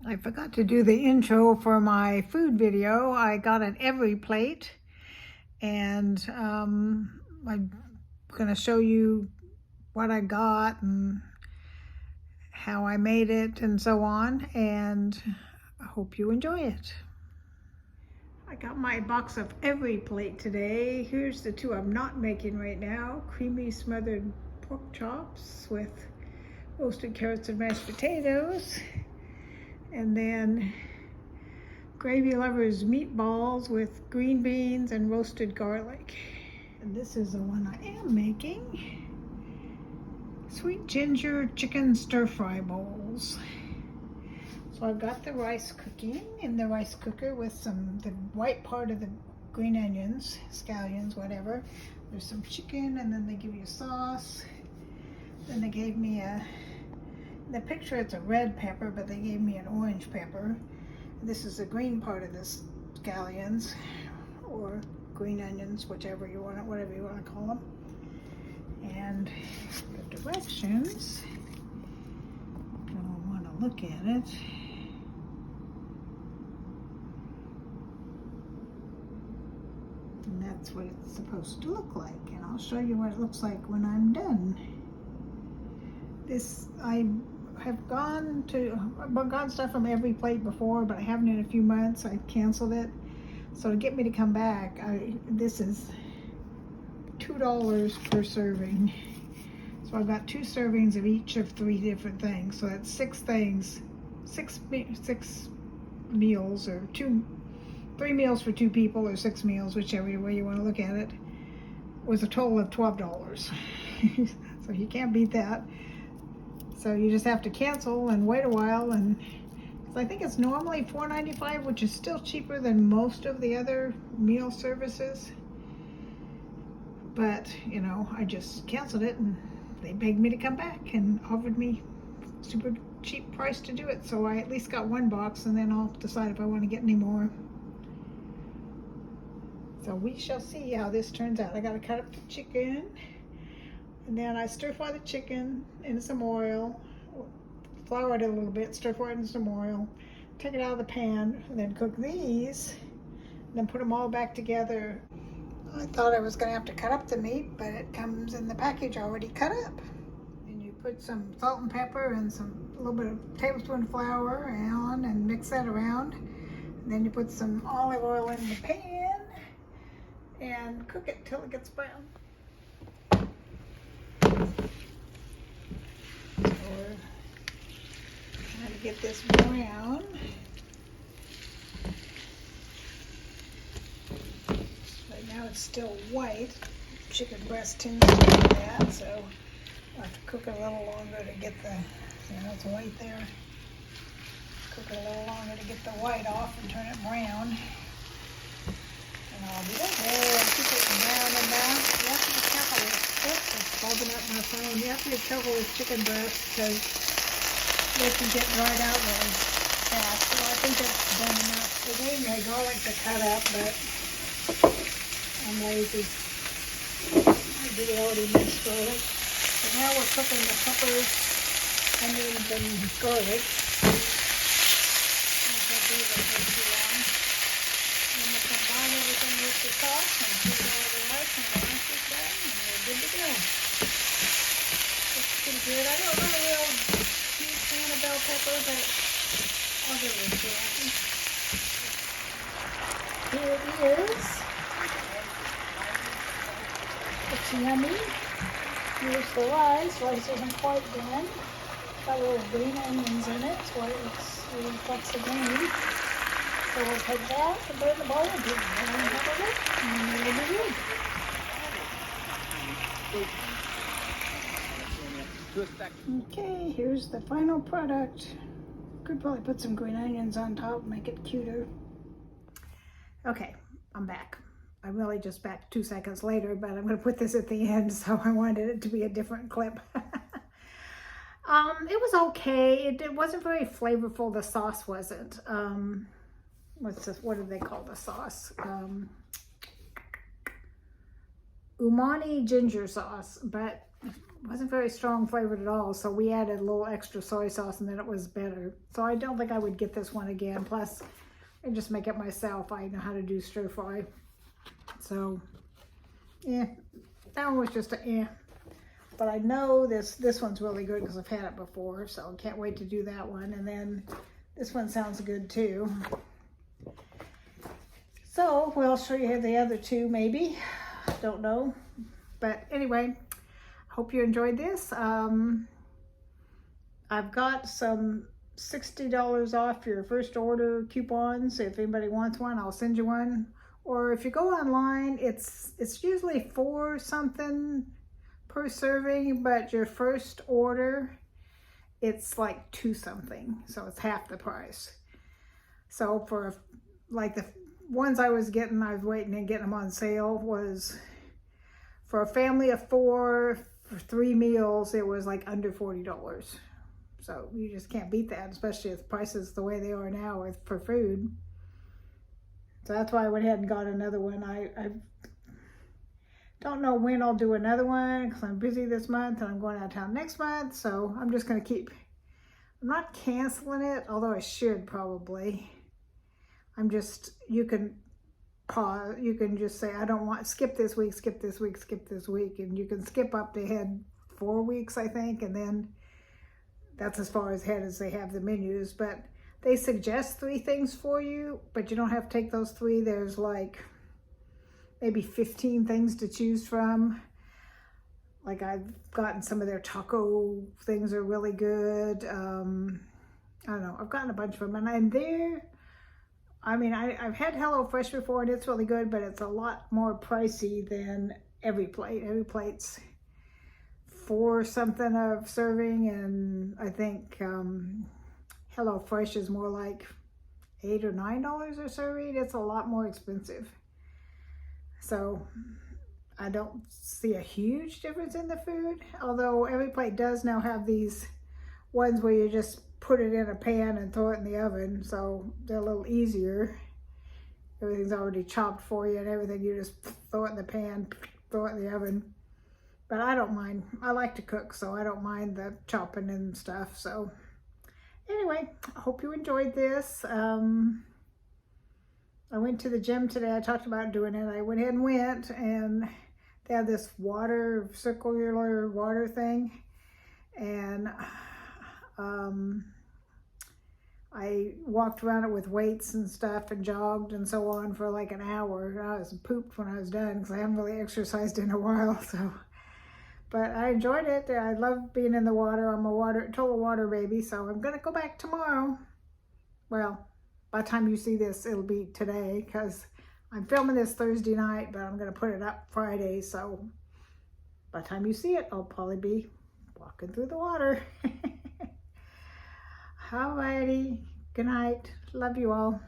I forgot to do the intro for my food video. I got an EveryPlate, and I'm going to show you what I got and how I made it and so on, and I hope you enjoy it. I got my box of EveryPlate today. Here's the two I'm not making right now. Creamy smothered pork chops with roasted carrots and mashed potatoes. And then Gravy Lovers meatballs with green beans and roasted garlic. And this is the one I am making. Sweet ginger chicken stir-fry bowls. So I've got the rice cooking in the rice cooker with the white part of the green onions, scallions, whatever. There's some chicken, and then they give you sauce. Then they gave me in the picture it's a red pepper, but they gave me an orange pepper. This is the green part of the scallions, or green onions, whichever you want it, whatever you want to call them. And the directions, you'll want to look at it. And that's what it's supposed to look like. And I'll show you what it looks like when I'm done. I've gone stuff from EveryPlate before, but I haven't in a few months. I canceled it. So to get me to come back, this is $2 per serving. So I've got 2 servings of each of 3 different things. So that's 6 things, 6 meals, or 3 meals for 2 people, or 6 meals, whichever way you want to look at it, was a total of $12. So you can't beat that. So you just have to cancel and wait a while, and I think it's normally $4.95, which is still cheaper than most of the other meal services. But, you know, I just canceled it, and they begged me to come back and offered me super cheap price to do it. So I at least got 1 box, and then I'll decide if I want to get any more. So we shall see how this turns out. I got to cut up the chicken. And then I stir fry the chicken in some oil, flour it a little bit, stir fry it in some oil, take it out of the pan, and then cook these, and then put them all back together. I thought I was going to have to cut up the meat, but it comes in the package already cut up. And you put some salt and pepper and a little bit of tablespoon flour on, and mix that around. And then you put some olive oil in the pan and cook it till it gets brown. Trying to get this brown. Right now it's still white. Chicken breast tends to do that, so I'll have to cook it a little longer to get it's white there. Cook it a little longer to get the white off and turn it brown. And I'll do that. Keep it brown and brown. You have to be careful with it's bulbing up my phone. You have to be careful with chicken breast because they can get dried out really fast. So I think that's done enough. They gave me garlic to cut up, but I'm lazy. I did already minced garlic. But now we're cooking the peppers, onions, and garlic. Everything with the sauce and put it all the rice and the rice is done, and we're good to go. Looks pretty good. I don't know a real huge fan of bell pepper, but I'll give it a shot. Here it is. It's yummy. Here's the rice. Rice isn't quite done. Got little green onions in it, so it reflects the green. So we'll take that and put it in the bowl and have a look, and it'll be good. Okay, here's the final product. Could probably put some green onions on top, make it cuter. Okay, I'm back. I'm really just back 2 seconds later, but I'm going to put this at the end, so I wanted it to be a different clip. It was okay. It wasn't very flavorful. The sauce wasn't. What do they call the sauce? Umami ginger sauce, but wasn't very strong flavored at all, so we added a little extra soy sauce and then it was better. So I don't think I would get this one again. Plus, I just make it myself. I know how to do stir fry. So, yeah, that one was just a eh. But I know this one's really good because I've had it before, so I can't wait to do that one. And then this one sounds good too. So we'll show you the other two maybe. Don't know. But anyway, hope you enjoyed this. I've got some $60 off your first order coupons. If anybody wants one, I'll send you one. Or if you go online, it's usually $4 something per serving, but your first order, it's like $2 something. So it's half the price. So for like the ones I was getting, I was waiting and getting them on sale, was for a family of 4 for 3 meals, it was like under $40. So you just can't beat that, especially if prices the way they are now for food. So that's why I went ahead and got another one. I don't know when I'll do another one because I'm busy this month and I'm going out of town next month. So I'm just going to keep, I'm not canceling it, although I should probably. I'm just, you can pause, you can just say, I don't want, skip this week, skip this week, skip this week. And you can skip up to ahead 4 weeks, I think. And then that's as far ahead as they have the menus. But they suggest 3 things for you, but you don't have to take those 3. There's like maybe 15 things to choose from. Like I've gotten some of their taco things are really good. I don't know, I've gotten a bunch of them, and they're, I mean, I've had HelloFresh before and it's really good, but it's a lot more pricey than EveryPlate. EveryPlate's $4 something of serving, and I think HelloFresh is more like $8 or $9 a serving. It's a lot more expensive. So I don't see a huge difference in the food, although EveryPlate does now have these ones where you just put it in a pan and throw it in the oven, so they're a little easier. Everything's already chopped for you and everything. You just throw it in the pan, throw it in the oven. But I don't mind. I like to cook, so I don't mind the chopping and stuff. So anyway, I hope you enjoyed this. I went to the gym today. I talked about doing it. I went ahead and went, and they have this water, circular water thing. And I walked around it with weights and stuff and jogged and so on for like an hour. I was pooped when I was done because I haven't really exercised in a while. So, but I enjoyed it. I love being in the water. I'm a total water baby. So I'm going to go back tomorrow. Well, by the time you see this, it'll be today because I'm filming this Thursday night, but I'm going to put it up Friday. So by the time you see it, I'll probably be walking through the water. Alrighty. Good night. Love you all.